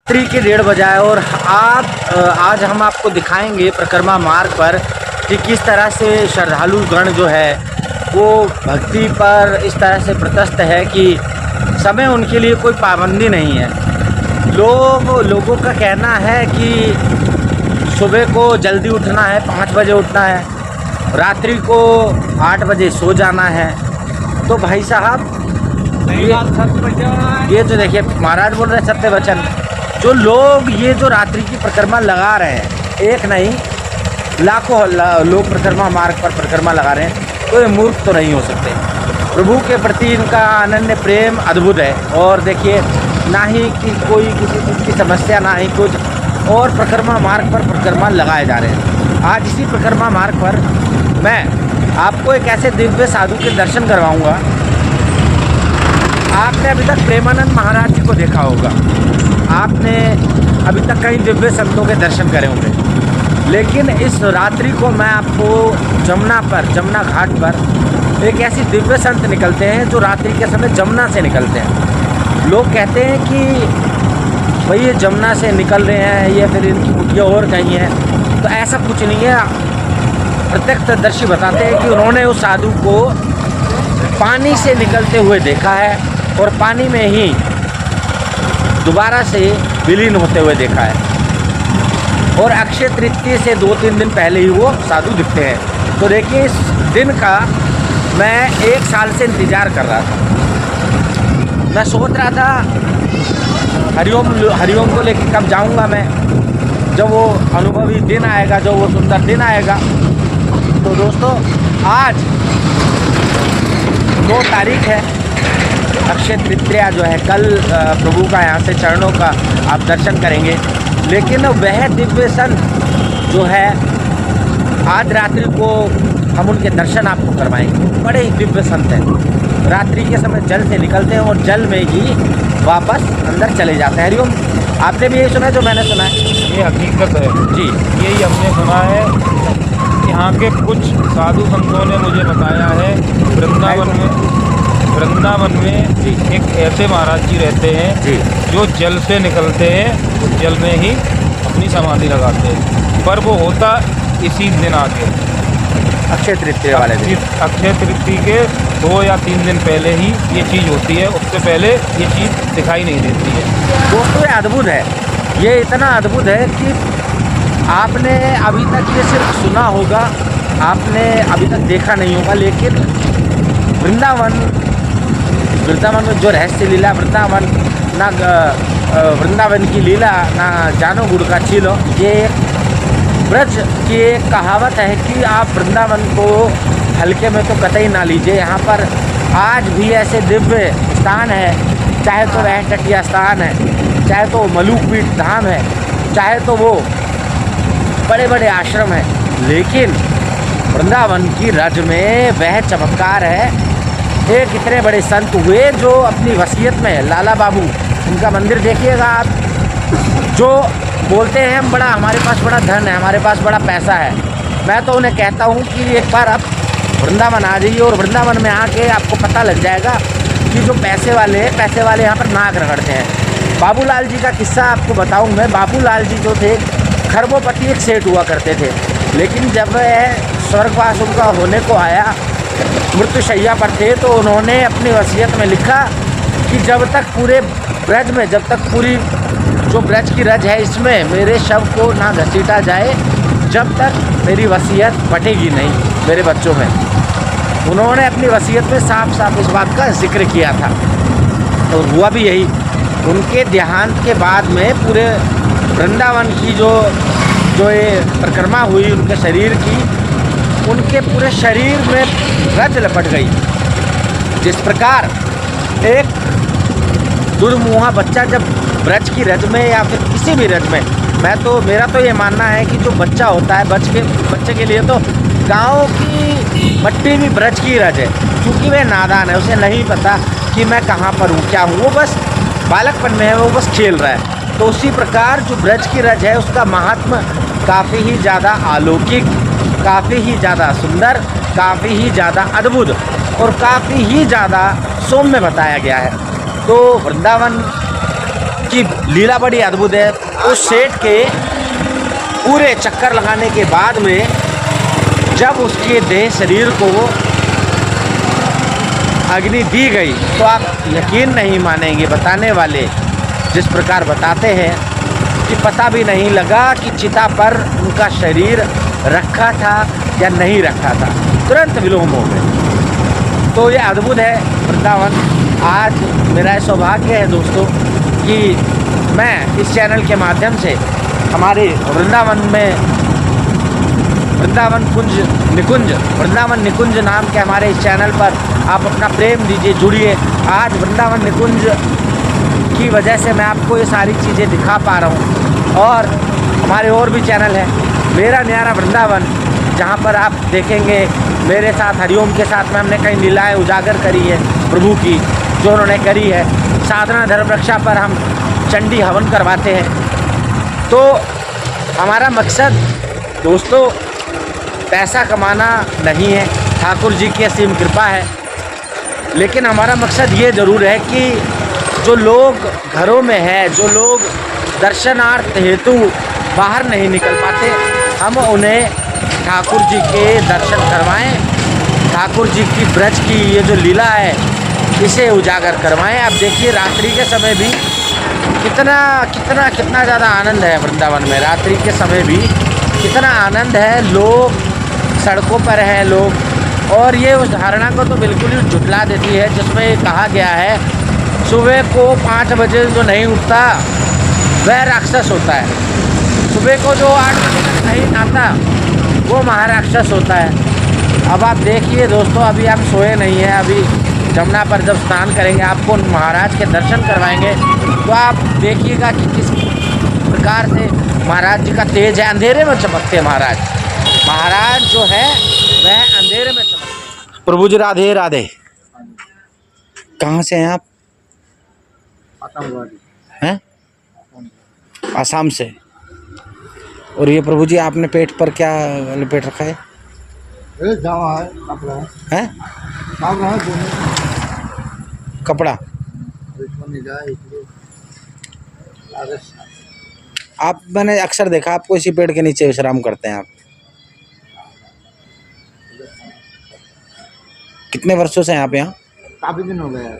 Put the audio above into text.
रात्रि के 1:30 बजे आए और आज हम आपको दिखाएंगे परिक्रमा मार्ग पर कि किस तरह से श्रद्धालुगण जो है वो भक्ति पर इस तरह से प्रतस्त है कि समय उनके लिए कोई पाबंदी नहीं है। लोगों का कहना है कि सुबह को जल्दी उठना है, 5 बजे उठना है, रात्रि को 8 बजे सो जाना है। तो भाई साहब ये तो देखिए महाराज बोल रहे हैं सत्य वचन। जो लोग ये जो रात्रि की परिक्रमा लगा रहे हैं, एक नहीं लाखों लोग परिक्रमा मार्ग पर परिक्रमा लगा रहे हैं, तो ये मूर्ख तो नहीं हो सकते। प्रभु के प्रति इनका अनन्य प्रेम अद्भुत है। और देखिए ना ही कि कोई किसी चीज़ की समस्या, ना ही कुछ, और परिक्रमा मार्ग पर परिक्रमा लगाए जा रहे हैं। आज इसी परिक्रमा मार्ग पर मैं आपको एक ऐसे दिव्य साधु के दर्शन करवाऊँगा। आपने अभी तक प्रेमानंद महाराज जी को देखा होगा, आपने अभी तक कई दिव्य संतों के दर्शन करे होंगे, लेकिन इस रात्रि को मैं आपको जमुना घाट पर एक ऐसी दिव्य संत निकलते हैं जो रात्रि के समय जमुना से निकलते हैं। लोग कहते हैं कि भाई ये जमुना से निकल रहे हैं या फिर इनकी कुटिया और कहीं है, तो ऐसा कुछ नहीं है। प्रत्यक्षदर्शी बताते हैं कि उन्होंने उस साधु को पानी से निकलते हुए देखा है और पानी में ही दोबारा से विलीन होते हुए देखा है। और अक्षय तृतीया से 2-3 दिन पहले ही वो साधु दिखते हैं। तो देखिए इस दिन का मैं 1 साल से इंतज़ार कर रहा था। मैं सोच रहा था हरिओम को लेकर कब जाऊंगा मैं, जब वो अनुभवी दिन आएगा, जब वो सुंदर दिन आएगा। तो दोस्तों आज 2 तारीख है, अक्षय तृतीया जो है कल प्रभु का यहाँ से चरणों का आप दर्शन करेंगे। लेकिन वह दिव्य संत जो है आज रात्रि को हम उनके दर्शन आपको करवाएंगे। बड़े ही दिव्य संत हैं, रात्रि के समय जल से निकलते हैं और जल में ही वापस अंदर चले जाते हैं। हरिओम, आपने भी यही सुना है जो मैंने सुना है? ये हकीकत है जी, यही हमने सुना है। यहाँ के कुछ साधु संतों ने मुझे बताया है वृंदावन में जी एक ऐसे महाराज जी रहते हैं जी जो जल से निकलते हैं, उस जल में ही अपनी समाधि लगाते हैं। पर वो होता इसी दिन आके अक्षय तृतीया वाले दिन। अक्षय तृतीया के 2 या 3 दिन पहले ही ये चीज़ होती है, उससे पहले ये चीज़ दिखाई नहीं देती है। दोस्तों ये अद्भुत है, ये इतना अद्भुत है कि आपने अभी तक ये सिर्फ सुना होगा, आपने अभी तक देखा नहीं होगा। लेकिन वृंदावन में जो रहस्य लीला वृंदावन की लीला ना जानो गुड़ का छीलो, ये ब्रज की एक कहावत है कि आप वृंदावन को हल्के में तो कतई ना लीजिए। यहाँ पर आज भी ऐसे दिव्य स्थान है, चाहे तो वह टटिया स्थान है, चाहे तो मलुकपीठ धाम है, चाहे तो वो बड़े बड़े आश्रम हैं, लेकिन वृंदावन की रज में वह चमत्कार है। एक इतने बड़े संत हुए जो अपनी वसीयत में, लाला बाबू उनका मंदिर देखिएगा आप, जो बोलते हैं हम बड़ा, हमारे पास बड़ा धन है, हमारे पास बड़ा पैसा है। मैं तो उन्हें कहता हूँ कि एक बार आप वृंदावन आ जाइए और वृंदावन में आके आपको पता लग जाएगा कि जो पैसे वाले यहाँ पर नाक रगड़ते हैं। बाबूलाल जी का किस्सा आपको बताऊँ मैं। बाबूलाल जी जो थे खरबोपति एक सेठ हुआ करते थे, लेकिन जब वह स्वर्गवास उनका होने को आया, मृत्युशैया पर थे, तो उन्होंने अपनी वसीयत में लिखा कि जब तक पूरे ब्रज में, जब तक पूरी जो ब्रज की रज है इसमें मेरे शव को ना घसीटा जाए, जब तक मेरी वसीयत बटेगी नहीं मेरे बच्चों में। उन्होंने अपनी वसीयत में साफ साफ इस बात का जिक्र किया था और हुआ भी यही। उनके देहांत के बाद में पूरे वृंदावन की जो ये परिक्रमा हुई उनके शरीर की, उनके पूरे शरीर में रज लपट गई। जिस प्रकार एक दुर्मुहा बच्चा जब ब्रज की रज में या फिर किसी भी रज में, मेरा तो ये मानना है कि जो बच्चा होता है, बच्चे के लिए तो गाँव की मट्टी भी ब्रज की रज है, क्योंकि वह नादान है, उसे नहीं पता कि मैं कहाँ पर हूँ, क्या हूँ। वो बस बालकपन में है, वो बस खेल रहा है। तो उसी प्रकार जो ब्रज की रज है उसका महात्म काफ़ी ही ज़्यादा अलौकिक, काफ़ी ही ज़्यादा सुंदर, काफ़ी ही ज़्यादा अद्भुत और काफ़ी ही ज़्यादा सौम्य बताया गया है। तो वृंदावन उसकी लीला बड़ी अद्भुत है। उस सेठ के पूरे चक्कर लगाने के बाद में जब उसके देह शरीर को अग्नि दी गई तो आप यकीन नहीं मानेंगे, बताने वाले जिस प्रकार बताते हैं कि पता भी नहीं लगा कि चिता पर उनका शरीर रखा था या नहीं रखा था, तुरंत विलोम हो गए। तो ये अद्भुत है वृंदावन। आज मेरा सौभाग्य है दोस्तों कि मैं इस चैनल के माध्यम से हमारे वृंदावन निकुंज नाम के हमारे इस चैनल पर आप अपना प्रेम दीजिए, जुड़िए। आज वृंदावन निकुंज की वजह से मैं आपको ये सारी चीज़ें दिखा पा रहा हूँ। और हमारे और भी चैनल है, मेरा न्यारा वृंदावन, जहाँ पर आप देखेंगे मेरे साथ हरिओम के साथ में हमने कई लीलाएँ उजागर करी है प्रभु की, जो उन्होंने करी है। साधना धर्म रक्षा पर हम चंडी हवन करवाते हैं। तो हमारा मकसद दोस्तों पैसा कमाना नहीं है, ठाकुर जी की असीम कृपा है, लेकिन हमारा मकसद ये ज़रूर है कि जो लोग घरों में है, जो लोग दर्शनार्थ हेतु बाहर नहीं निकल पाते, हम उन्हें ठाकुर जी के दर्शन करवाएं, ठाकुर जी की ब्रज की ये जो लीला है इसे उजागर करवाएं। अब देखिए रात्रि के समय भी कितना ज़्यादा आनंद है वृंदावन में। रात्रि के समय भी कितना आनंद है, लोग सड़कों पर हैं लोग। और ये उस धारणा को तो बिल्कुल ही झुठला देती है जिसमें कहा गया है सुबह को 5 बजे जो नहीं उठता वह राक्षस होता है, सुबह को जो 8 बजे तक नहीं नहाता वो महाराक्षस होता है। अब आप देखिए दोस्तों, अभी हम सोए नहीं हैं, अभी जमुना पर जब स्नान करेंगे आपको महाराज के दर्शन करवाएंगे तो आप देखिएगा कि किस प्रकार से महाराज जी का तेज है। अंधेरे में चमकते हैं महाराज जो है वह अंधेरे में चमकते हैं। प्रभु जी राधे राधे। कहाँ से हैं आप? हैं? आसाम से। और ये प्रभु जी आपने पेट पर क्या लपेट रखा है? हैं? कपड़ा। आप, मैंने अक्सर देखा आपको इसी पेड़ के नीचे विश्राम करते हैं आप। कितने वर्षों से हैं आप यहाँ? काफी दिन हो गए।